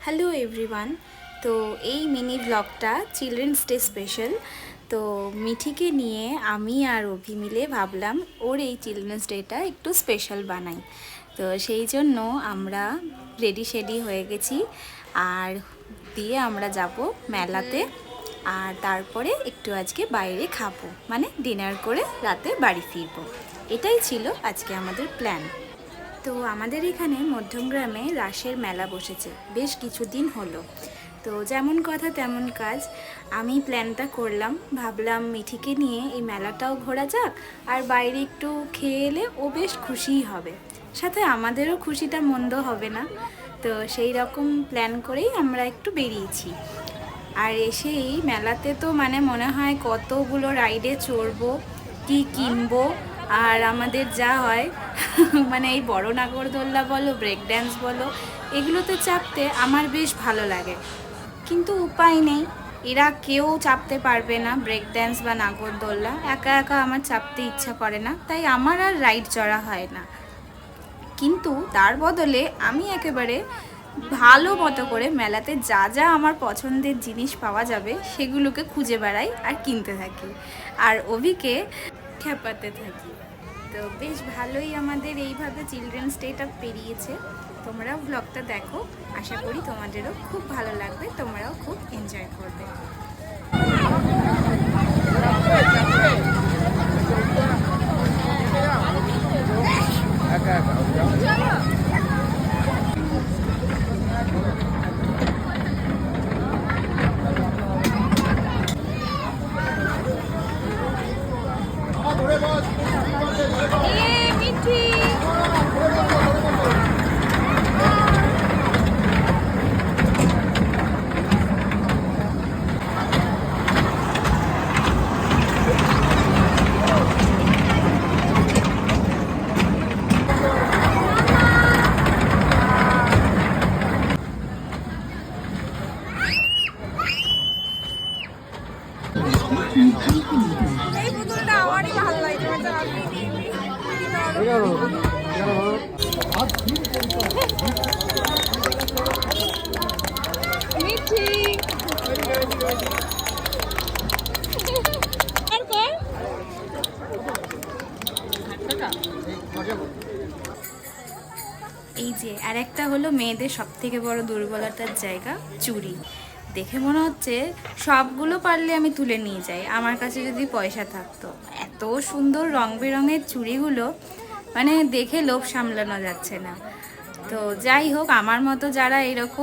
Hello everyone. তো এই mini ব্লগটা চিলড্রেন্স ডে স্পেশাল। তো মিঠিকে নিয়ে আমি আর অভি মিলে ভাবলাম ওর এই চিলড্রেন্স ডেটা একটু স্পেশাল বানাই। তো সেই জন্য আমরা রেডি হয়ে গেছি আর দিয়ে আমরা যাব মেলাতে। আর তারপরে একটু আজকে বাইরে খাবো, মানে ডিনার করে রাতে বাড়ি ফিরবো। এটাই ছিল আজকে আমাদের প্ল্যান। তো আমাদের এখানে মধ্যমগ্রামে রাসের মেলা বসেছে বেশ কিছুদিন হলো। তো যেমন কথা তেমন কাজ, আমি প্ল্যানটা করলাম, ভাবলাম মিঠিকে নিয়ে এই মেলাটাও ঘোরা যাক, আর বাইরে একটু খেয়ে এলে ও বেশ খুশিই হবে, সাথে আমাদেরও খুশিটা মন্দ হবে না। তো সেই রকম প্ল্যান করেই আমরা একটু বেরিয়েছি। আর এসেই মেলাতে তো মানে মনে হয় কতগুলো রাইডে চড়বো, কি কিনবো। আর আমাদের যা হয় মানে এই বড় নাগরদোল্লা বলো, ব্রেক ড্যান্স বলো, এগুলোতে চাপতে আমার বেশ ভালো লাগে। কিন্তু উপায় নেই, এরা কেউ চাপতে পারবে না ব্রেক ড্যান্স বা নাগরদোল্লা, একা একা আমার চাপতে ইচ্ছা করে না, তাই আমার আর রাইড চড়া হয় না। কিন্তু তার বদলে আমি একেবারে ভালো মতো করে মেলাতে যা যা আমার পছন্দের জিনিস পাওয়া যাবে সেগুলোকে খুঁজে বেড়াই আর কিনতে থাকি, আর অভিকে খেপাতে থাকি। তো বেশ ভালোই আমাদের এইভাবে চিলড্রেন্স ডেটা পেরিয়েছে। তোমরাও ব্লগটা দেখো, আশা করি তোমাদেরও খুব ভালো লাগবে, তোমরাও খুব এনজয় করবে। এই পুতুলটা আমারই ভালো লাগে। মিঠি এই যে আর একটা হলো মেয়েদের সব থেকে বড় দুর্বলতার জায়গা, চুড়ি। দেখে মনে হচ্ছে সবগুলো পারলে আমি তুলে নিয়ে যাই, আমার কাছে যদি পয়সা থাকতো। এত সুন্দর রং বেরঙের চুড়িগুলো, মানে দেখে লোভ সামলানো যাচ্ছে না। তো যাই হোক, আমার মতো যারা এরকম